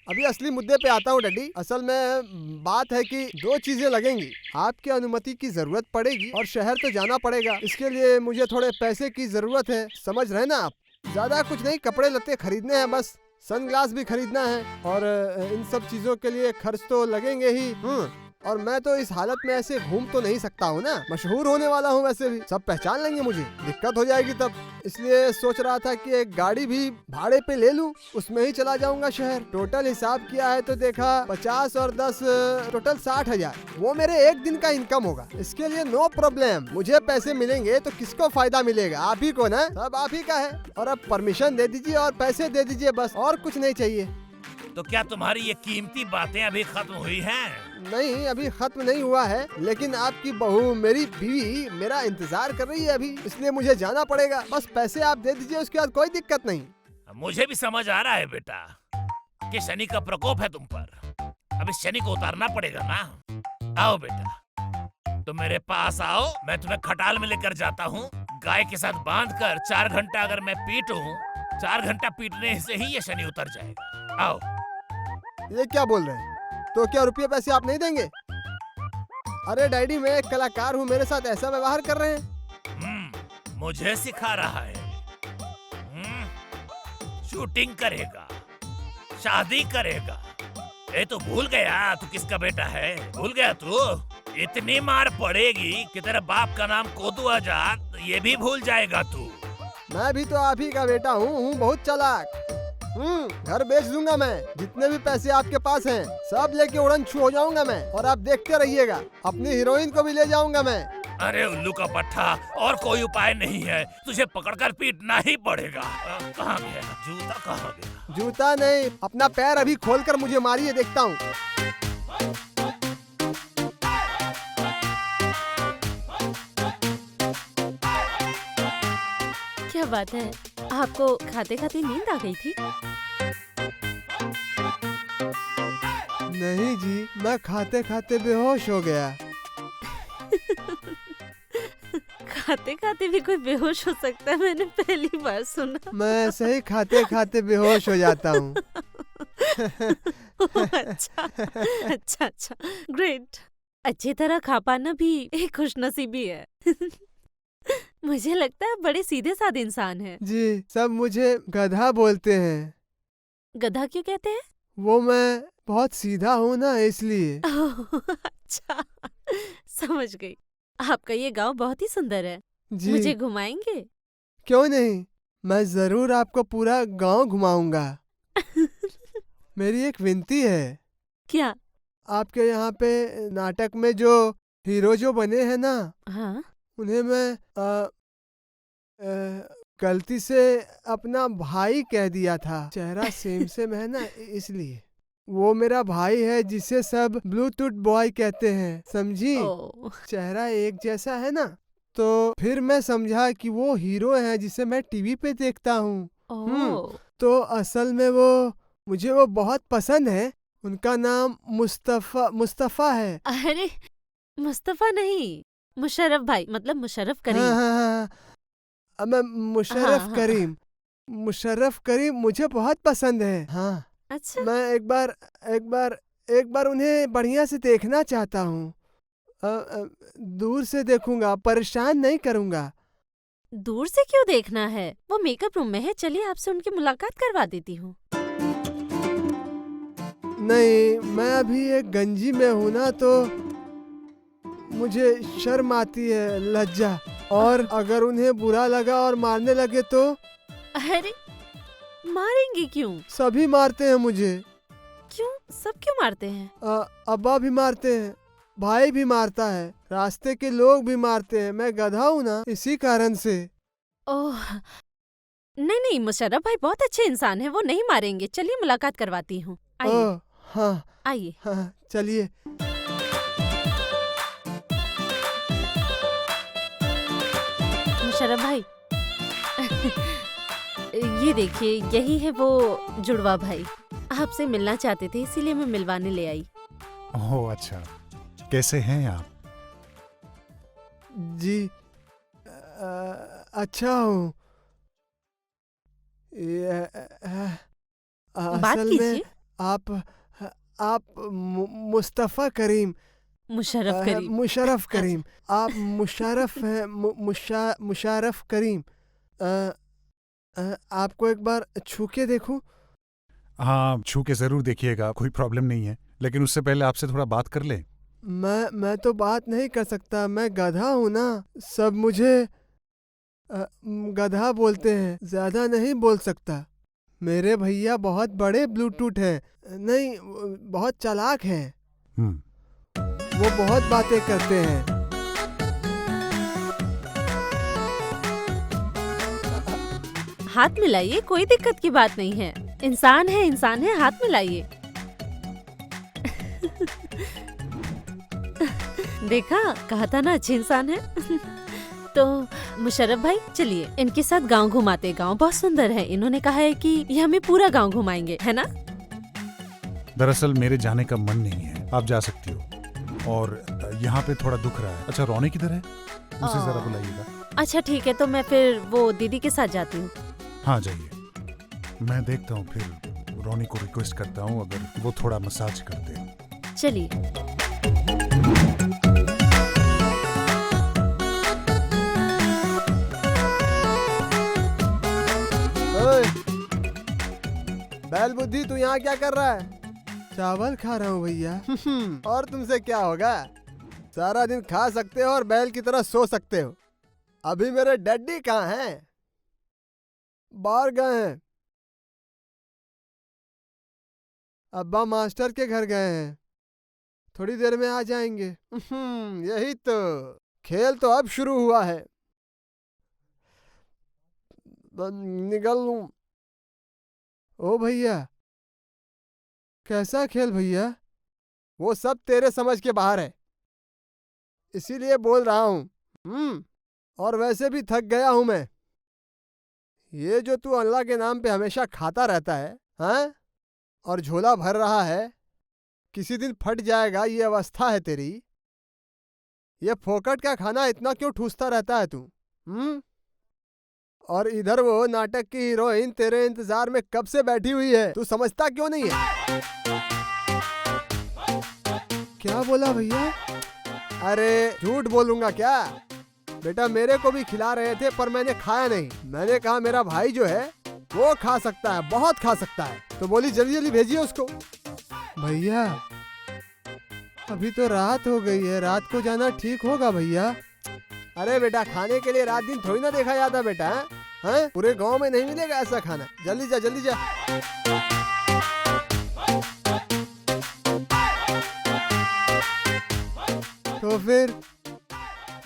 अभी असली मुद्दे पे आता हूँ डैडी। असल में बात है कि 2 चीजें लगेंगी। आपकी अनुमति की जरूरत पड़ेगी, और शहर तो जाना पड़ेगा। इसके लिए मुझे थोड़े पैसे की जरूरत है, समझ रहे ना आप? ज्यादा कुछ नहीं, कपड़े लत्ते खरीदने हैं बस, सनग्लास भी खरीदना है, और इन सब चीजों के लिए खर्च तो लगेंगे ही। और मैं तो इस हालत में ऐसे घूम तो नहीं सकता हूँ ना, मशहूर होने वाला हूँ, वैसे भी सब पहचान लेंगे मुझे, दिक्कत हो जाएगी तब। इसलिए सोच रहा था कि एक गाड़ी भी भाड़े पे ले लूँ, उसमें ही चला जाऊंगा शहर। टोटल हिसाब किया है तो देखा 50 और 10 टोटल 60,000, वो मेरे एक दिन का इनकम होगा। इसके लिए नो प्रॉब्लम, मुझे पैसे मिलेंगे तो किसको फायदा मिलेगा? आप ही को ना, सब आप ही का है। और अब परमिशन दे दीजिए और पैसे दे दीजिए, बस और कुछ नहीं चाहिए। तो क्या तुम्हारी ये कीमती बातें अभी खत्म हुई हैं? नहीं, अभी खत्म नहीं हुआ है, लेकिन आपकी बहू, मेरी बीवी मेरा इंतजार कर रही है अभी, इसलिए मुझे जाना पड़ेगा। बस पैसे आप दे दीजिए, उसके बाद कोई दिक्कत नहीं। मुझे भी समझ आ रहा है बेटा कि शनि का प्रकोप है तुम पर। अब इस शनि को उतारना पड़ेगा ना। आओ बेटा, तुम मेरे पास आओ, मैं तुम्हें खटाल में लेकर जाता हूँ। गाय के साथ बांध कर 4 घंटा अगर मैं पीटूं, 4 घंटा पीटने से ही ये शनि उतर जाएगा। आओ। ये क्या बोल रहे हैं? तो क्या रुपये पैसे आप नहीं देंगे? अरे डैडी, मैं एक कलाकार हूँ, मेरे साथ ऐसा व्यवहार कर रहे हैं? मुझे सिखा रहा है। शूटिंग करेगा, शादी करेगा। ए तू भूल गया तू किसका बेटा है? भूल गया तू? इतनी मार पड़ेगी कि तेरे बाप का नाम कोदू आजाद ये भी भूल जाएगा तू। मैं भी तो आप ही का बेटा हूँ बहुत चालाक। घर बेच दूंगा मैं, जितने भी पैसे आपके पास हैं सब लेके उड़न छू हो जाऊंगा मैं, और आप देखते रहिएगा। अपनी हीरोइन को भी ले जाऊंगा मैं। अरे उल्लू का पट्टा, और कोई उपाय नहीं है, तुझे पकड़कर पीटना ही पड़ेगा। कहाँ गया जूता? कहाँ गया? जूता नहीं, अपना पैर अभी खोलकर मुझे मारिए, देखता हूँ। क्या बात है, आपको खाते खाते नींद आ गई थी? नहीं जी, मैं खाते खाते बेहोश हो गया। खाते खाते भी कोई बेहोश हो सकता है? मैंने पहली बार सुना। मैं ऐसे ही खाते खाते बेहोश हो जाता हूँ। अच्छा अच्छा अच्छा, ग्रेट। अच्छी तरह खा पाना भी एक खुशनसीबी है। मुझे लगता है बड़े सीधे साधे इंसान हैं। जी, सब मुझे गधा बोलते हैं। गधा क्यों कहते हैं? वो मैं बहुत सीधा हूँ ना, इसलिए। अच्छा, समझ गई। आपका ये गांव बहुत ही सुंदर है। जी, मुझे घुमाएंगे? क्यों नहीं, मैं जरूर आपको पूरा गांव घुमाऊंगा। मेरी एक विनती है। क्या? आपके यहाँ पे नाटक में जो हीरो जो बने हैं ना, हाँ? उन्हें मैं गलती से अपना भाई कह दिया था। चेहरा सेम सेम है ना, इसलिए। वो मेरा भाई है जिसे सब ब्लूटूथ बॉय कहते हैं, समझी? ओह, चेहरा एक जैसा है ना, तो फिर मैं समझा कि वो हीरो है जिसे मैं टीवी पे देखता हूँ। ओह, तो असल में मुझे वो बहुत पसंद है। उनका नाम मुस्तफा है। अरे मुस्तफा नहीं, मुशर्रफ भाई, मतलब मुशर्रफ करीम। हाँ। मैं मुशर्रफ हाँ। करीम। मुशर्रफ करीम मुझे बहुत पसंद है। हाँ, अच्छा, मैं एक बार उन्हें बढ़िया से देखना चाहता हूँ। दूर से देखूंगा, परेशान नहीं करूंगा। दूर से क्यों देखना है? वो मेकअप रूम में है, चलिए आपसे उनकी मुलाकात करवा देती हूँ। नहीं, मैं अभी एक गंजी में हूँ ना, तो मुझे शर्म आती है, लज्जा। और अगर उन्हें बुरा लगा और मारने लगे तो? अरे मारेंगे क्यों? सभी मारते हैं मुझे। क्यों? सब क्यों मारते हैं? अब्बा भी मारते हैं, भाई भी मारता है, रास्ते के लोग भी मारते हैं। मैं गधा हूँ ना, इसी कारण से। ओह नहीं नहीं, मुशर्रफ भाई बहुत अच्छे इंसान हैं, वो नहीं मारेंगे। चलिए मुलाकात करवाती हूँ, आइए। ओह, हाँ आइए। हाँ, चलिए। मुशर्रफ भाई, ये देखिए, यही है वो जुड़वा भाई। आपसे मिलना चाहते थे, इसीलिए मैं मिलवाने ले आई। ओह अच्छा, कैसे हैं आप? जी, अच्छा हूँ। बात असल में कीजिए। आप मुस्तफा करीम, मुशर्रफ करीम। मुशर्रफ करीम, आप मुशर्रफ हैं, मुशर्रफ करीम। आपको एक बार छू के देखूं? हाँ, छू के जरूर देखिएगा, कोई प्रॉब्लम नहीं है, लेकिन उससे पहले आपसे थोड़ा बात कर ले। मैं तो बात नहीं कर सकता, मैं गधा हूँ ना। सब मुझे गधा बोलते हैं, ज्यादा नहीं बोल सकता। मेरे भैया बहुत बड़े ब्लूटूथ हैं, नहीं बहुत चालाक हैं। वो बहुत बातें करते हैं। हाथ मिलाइए, कोई दिक्कत की बात नहीं है। इंसान है, हाथ मिलाइए। देखा, कहा था ना अच्छे इंसान है। तो मुशर्रफ भाई, चलिए इनके साथ गांव घुमाते। गांव बहुत सुंदर है, इन्होंने कहा है कि ये हमें पूरा गांव घुमाएंगे, है ना? दरअसल मेरे जाने का मन नहीं है, आप जा सकती हो। और यहाँ पे थोड़ा दुख रहा है। अच्छा, रोनी किधर है? उसे जरा बुलाइएगा। अच्छा ठीक है, तो मैं फिर वो दीदी के साथ जाती हूँ। हाँ जाइए, मैं देखता हूँ, फिर रोनी को रिक्वेस्ट करता हूँ अगर वो थोड़ा मसाज कर दे। चलिए। बैल बुद्धि तू यहाँ क्या कर रहा है? चावल खा रहा हूँ भैया। और तुमसे क्या होगा? सारा दिन खा सकते हो और बैल की तरह सो सकते हो। अभी मेरे डैडी कहाँ हैं? बाहर गए हैं। अब्बा मास्टर के घर गए हैं, थोड़ी देर में आ जाएंगे। यही तो, खेल तो अब शुरू हुआ है। निकल लूं। ओ भैया, कैसा खेल भैया? वो सब तेरे समझ के बाहर है, इसीलिए बोल रहा हूँ। और वैसे भी थक गया हूं मैं। ये जो तू अल्लाह के नाम पे हमेशा खाता रहता है, हाँ? और झोला भर रहा है, किसी दिन फट जाएगा, ये अवस्था है तेरी। ये फोकट का खाना इतना क्यों ठूसता रहता है तू? और इधर वो नाटक की हीरोइन तेरे इंतजार में कब से बैठी हुई है, तू समझता क्यों नहीं है? क्या बोला भैया? अरे झूठ बोलूंगा क्या? बेटा मेरे को भी खिला रहे थे पर मैंने खाया नहीं। मैंने कहा मेरा भाई जो है वो खा सकता है, बहुत खा सकता है, तो बोली जल्दी जल्दी भेजिए उसको। भैया अभी तो रात हो गई है, रात को जाना ठीक होगा भैया? अरे बेटा खाने के लिए रात दिन थोड़ी ना देखा जाता बेटा, हैं? पूरे गांव में नहीं मिलेगा ऐसा खाना। जल्दी जा जल्दी जा। तो फिर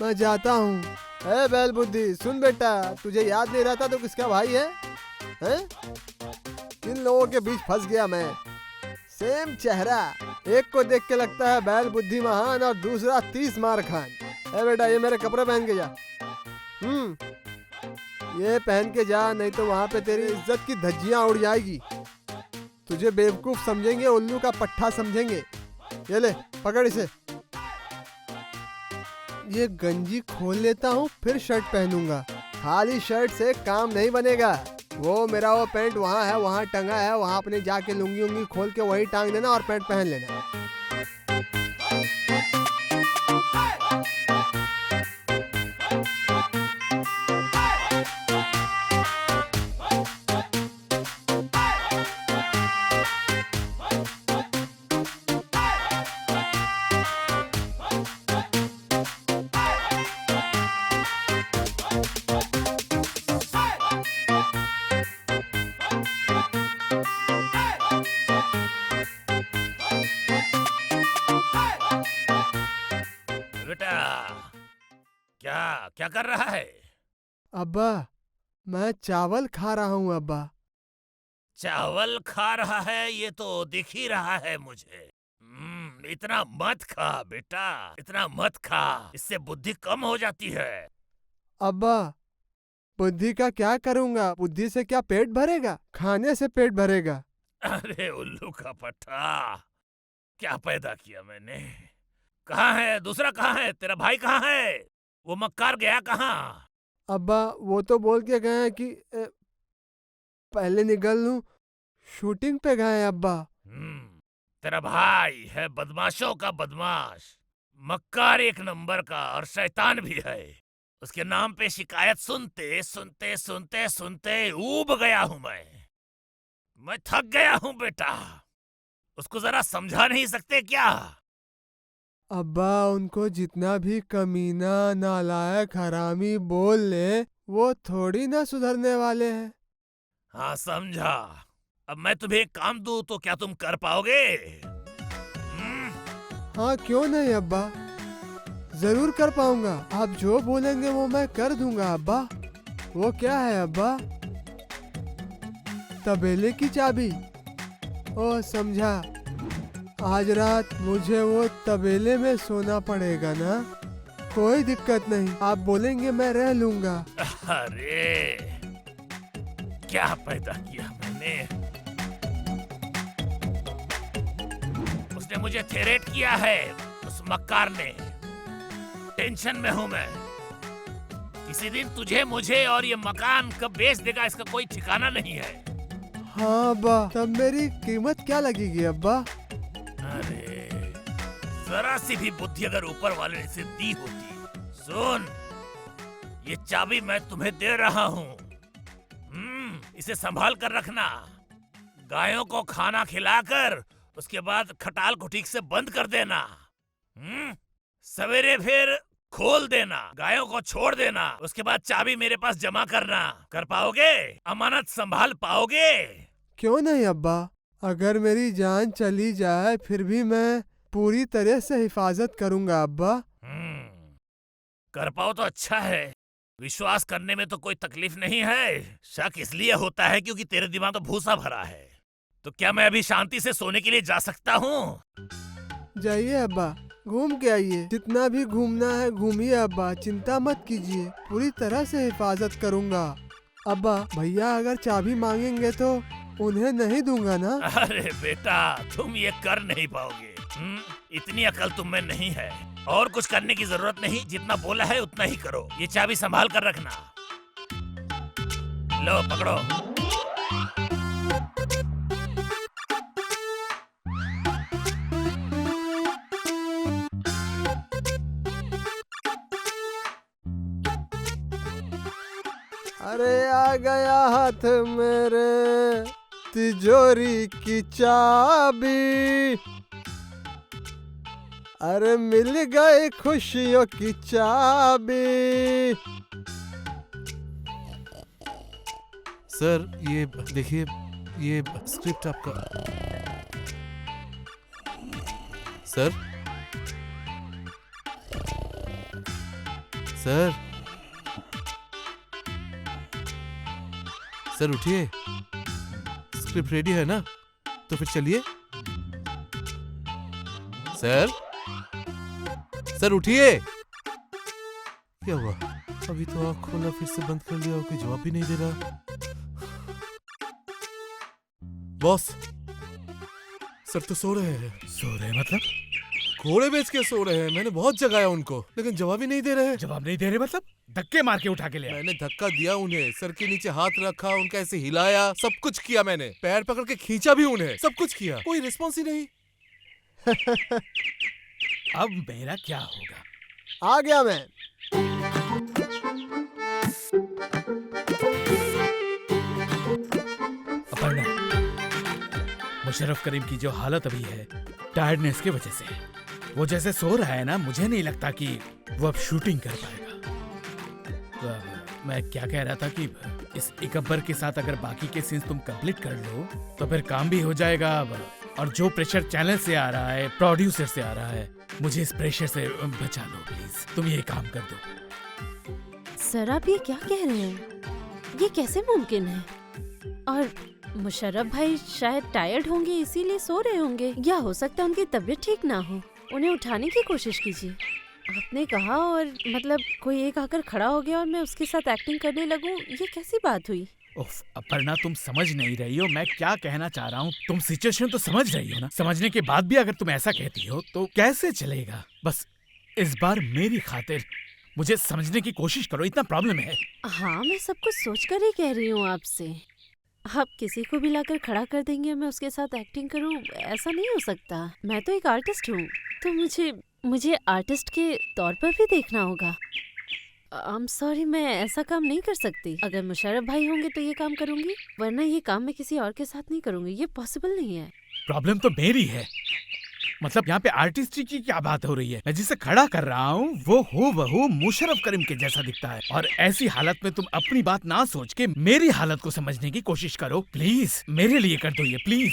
मैं जाता हूँ। ए बैल बुद्धि सुन बेटा, तुझे याद नहीं रहता तो किसका भाई है? हैं? इन लोगों के बीच फंस गया मैं। सेम चेहरा, एक को देख के लगता है बैल बुद्धि महान और दूसरा 30 मार खान। ए बेटा ये मेरे कपड़े पहन के जा। ये पहन के जा, नहीं तो वहां पे तेरी इज्जत की धज्जियां उड़ जाएगी। तुझे बेवकूफ समझेंगे, उल्लू का पट्टा समझेंगे। ये ले पकड़ इसे। ये गंजी खोल लेता हूँ फिर शर्ट पहनूंगा। खाली शर्ट से काम नहीं बनेगा। वो मेरा वो पैंट वहाँ है, वहाँ टंगा है, वहाँ अपने जाके लुंगी उंगी खोल के वही टांग देना और पैंट पहन लेना। क्या कर रहा है? अब्बा मैं चावल खा रहा हूँ अब्बा। चावल खा रहा है ये तो दिख ही रहा है मुझे। इतना मत खा बेटा, इतना मत खा, इससे बुद्धि कम हो जाती है। अब्बा बुद्धि का क्या करूँगा? बुद्धि से क्या पेट भरेगा? खाने से पेट भरेगा। अरे उल्लू का पट्टा, क्या पैदा किया मैंने। कहाँ है दूसरा? कहाँ है तेरा भाई? कहाँ है वो मक्कार? गया कहाँ? अब्बा वो तो बोल के गए हैं कि पहले निकल लूं, शूटिंग पे गए हैं अब्बा। तेरा भाई है बदमाशों का बदमाश, मक्कार एक नंबर का और शैतान भी है। उसके नाम पे शिकायत सुनते सुनते सुनते सुनते ऊब गया हूं मैं थक गया हूं बेटा। उसको जरा समझा नहीं सकते क्या? अब्बा उनको जितना भी कमीना नालायक हरामी बोल ले, वो थोड़ी ना सुधरने वाले हैं। हाँ समझा। अब मैं तुम्हें एक काम दूं तो क्या तुम कर पाओगे? हाँ क्यों नहीं अब्बा, जरूर कर पाऊंगा। आप जो बोलेंगे वो मैं कर दूंगा अब्बा। वो क्या है अब्बा? तबेले की चाबी। ओ समझा, आज रात मुझे वो तबेले में सोना पड़ेगा ना? कोई दिक्कत नहीं, आप बोलेंगे मैं रह लूंगा। अरे क्या पैदा किया मैंने। उसने मुझे थेरेट किया है, उस मक्कार ने। टेंशन में हूं मैं। किसी दिन तुझे मुझे और ये मकान कब बेच देगा इसका कोई ठिकाना नहीं है। हाँ अब्बा, तब मेरी कीमत क्या लगेगी अब्बा? अरे जरा सी भी बुद्धि अगर ऊपर वाले ने इसे दी होती। सुन, ये चाबी मैं तुम्हें दे रहा हूँ, इसे संभाल कर रखना। गायों को खाना खिलाकर उसके बाद खटाल को ठीक से बंद कर देना। सवेरे फिर खोल देना, गायों को छोड़ देना, उसके बाद चाबी मेरे पास जमा करना। कर पाओगे? अमानत संभाल पाओगे? क्यों नहीं अब्बा, अगर मेरी जान चली जाए फिर भी मैं पूरी तरह से हिफाजत करूंगा अब्बा। कर पाओ तो अच्छा है। विश्वास करने में तो कोई तकलीफ नहीं है। शक इसलिए होता है क्योंकि तेरे दिमाग में भूसा भरा है। तो क्या मैं अभी शांति से सोने के लिए जा सकता हूँ? जाइए अब्बा, घूम के आइए, जितना भी घूमना है घूमिए अब्बा, चिंता मत कीजिए, पूरी तरह से हिफाजत करूंगा। अब्बा भैया अगर चाबी मांगेंगे तो उन्हें नहीं दूंगा ना? अरे बेटा, तुम ये कर नहीं पाओगे। इतनी अकल तुम में नहीं है। और कुछ करने की जरूरत नहीं, जितना बोला है उतना ही करो। ये चाबी संभाल कर रखना। लो पकड़ो। अरे आ गया हाथ मेरे तिजोरी की चाबी, अरे मिल गई खुशियों की चाबी। सर ये देखिए, ये स्क्रिप्ट आपका। सर सर सर उठिए, स्क्रिप्ट रेडी है ना? तो फिर चलिए। सर सर उठिए। क्या हुआ? अभी तो आँख खोला फिर से बंद कर लिया, कोई जवाब भी नहीं दे रहा। बॉस, सर तो सो रहे हैं। सो रहे मतलब? घोड़े बेच के सो रहे हैं। मैंने बहुत जगाया उनको, लेकिन जवाब ही नहीं दे रहे। जवाब नहीं दे रहे मतलब? धक्के मार के उठा के ले आए। मैंने धक्का दिया उन्हें, सर के नीचे हाथ रखा, उनका ऐसे हिलाया, सब कुछ किया मैंने। पैर पकड़ के खींचा भी उन्हें, सब कुछ किया, कोई रिस्पॉन्स ही नहीं। अब मेरा क्या होगा? आ गया मैं। अपर्णा, मुशर्रफ करीम की जो हालत अभी है टायर्डनेस की वजह से है। वो जैसे सो रहा है ना, मुझे नहीं लगता कि वो अब शूटिंग कर पाएगा। मैं क्या कह रहा था कि इस इकब्बर के साथ अगर बाकी के सीन्स तुम कंप्लीट कर लो तो फिर काम भी हो जाएगा। और जो प्रेशर चैनल से आ रहा है, प्रोड्यूसर से आ रहा है, मुझे इस प्रेशर से बचा लो प्लीज। तुम ये काम कर दो। सर आप ये क्या कह रहे हैं? ये कैसे मुमकिन है? और मुशर्रफ भाई शायद टायर्ड होंगे इसीलिए सो रहे होंगे, या हो सकता है उनकी तबीयत ठीक ना हो। उन्हें उठाने की कोशिश कीजिए। आपने कहा और मतलब कोई एक आकर खड़ा हो गया और मैं उसके साथ एक्टिंग करने लगूं, ये कैसी बात हुई? उफ, अपर्णा तुम समझ नहीं रही हो मैं क्या कहना चाह रहा हूँ। तुम सिचुएशन तो समझ रही हो ना? समझने के बाद भी अगर तुम ऐसा कहती हो तो कैसे चलेगा? बस इस बार मेरी खातिर मुझे समझने की कोशिश करो, इतना प्रॉब्लम है। हाँ मैं सब कुछ सोच कर ही कह रही हूँ आपसे। आप किसी को भी लाकर खड़ा कर देंगे मैं उसके साथ एक्टिंग करूं, ऐसा नहीं हो सकता। मैं तो एक आर्टिस्ट हूँ, तो मुझे आर्टिस्ट के तौर पर भी देखना होगा। आई एम सॉरी, मैं ऐसा काम नहीं कर सकती। अगर मुशर्रफ भाई होंगे तो ये काम करूंगी, वरना ये काम मैं किसी और के साथ नहीं करूंगी। ये पॉसिबल नहीं है। प्रॉब्लम तो मेरी है। मतलब यहाँ पे आर्टिस्ट्री की क्या बात हो रही है? मैं जिसे खड़ा कर रहा हूँ वो हूबहू मुशर्रफ करीम के जैसा दिखता है, और ऐसी हालत में तुम अपनी बात ना सोच के मेरी हालत को समझने की कोशिश करो। प्लीज मेरे लिए कर दो ये, प्लीज।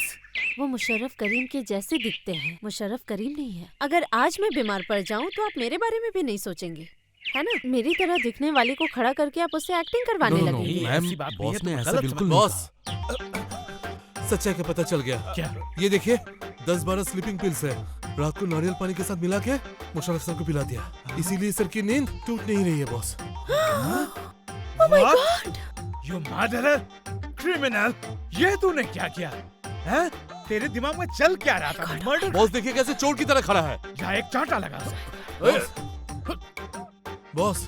वो मुशर्रफ करीम के जैसे दिखते हैं, मुशर्रफ करीम नहीं है। अगर आज मैं बीमार पड़ जाऊँ तो आप मेरे बारे में भी नहीं सोचेंगे, है ना? मेरी तरह दिखने वाले को खड़ा करके आप उससे एक्टिंग करवाने लगेंगे। ऐसी बात नहीं है, तुम गलत समझ रहे हो। बॉस, सच्चाई का पता चल गया। क्या? ये देखिए 10-12 स्लीपिंग पिल्स है। रात को नारियल पानी के साथ मिला के मुशर्रफ सर को पिला दिया, इसीलिए सर की नींद टूट नहीं रही है boss. Oh my God! You murderer, criminal! ये तूने क्या किया? हैं? तेरे दिमाग में चल क्या रहा था? मर्डर? बॉस देखिए कैसे चोर की तरह खड़ा है। या एक चांटा लगा उसे। बॉस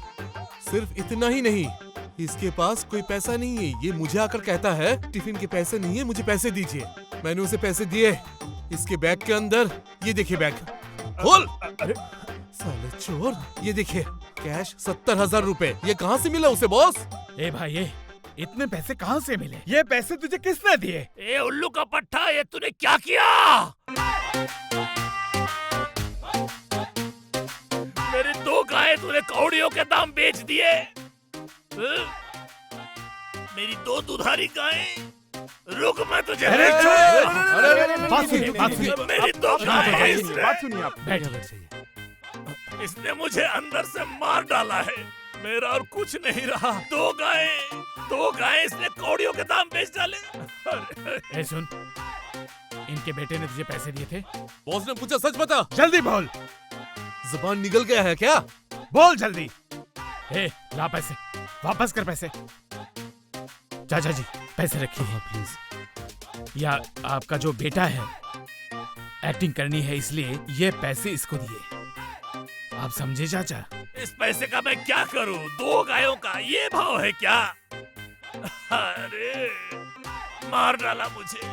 सिर्फ इतना ही नहीं, इसके पास कोई पैसा नहीं है। ये मुझे आकर कहता है टिफिन के पैसे नहीं है, मुझे पैसे दीजिए। मैंने उसे पैसे दिए। इसके बैग के अंदर, ये देखिए बैग खोल। साले चोर, ये देखिए कैश 70,000 रुपए। ये कहाँ से मिला उसे बॉस? ए भाई, इतने पैसे कहाँ से मिले? ये पैसे तुझे किसने दिए? ए उल्लू का पट्टा, ये तूने क्या किया? मेरी 2 गायें तूने कौड़ियों के दाम बेच दिए। मेरी 2 दुधारी गायें। रुक, मैं तुझे अरे नहीं छोड़! छोड़ूंगा। बात सुनिए, बात सुनिए। मेरी 2 गायें बात सुनिए आप। बैठ जाइए। इसने मुझे अंदर से मार डाला है। मेरा और कुछ नहीं रहा। 2 गायें इसने कौड़ियों के दाम बेच डाले। ए सुन, इनके बेटे ने तुझे पैसे दिए थे? बॉस ने पूछा, सच बता। जल्दी बोल, जुबान निकल गया है क्या? बोल जल्दी। ए, ला पैसे, वापस कर पैसे। चाचा जी, पैसे रखिए प्लीज। या आपका जो बेटा है, एक्टिंग करनी है इसलिए ये पैसे इसको दिए। आप समझे चाचा? इस पैसे का मैं क्या करूं? 2 गायों का ये भाव है क्या? अरे मार डाला मुझे।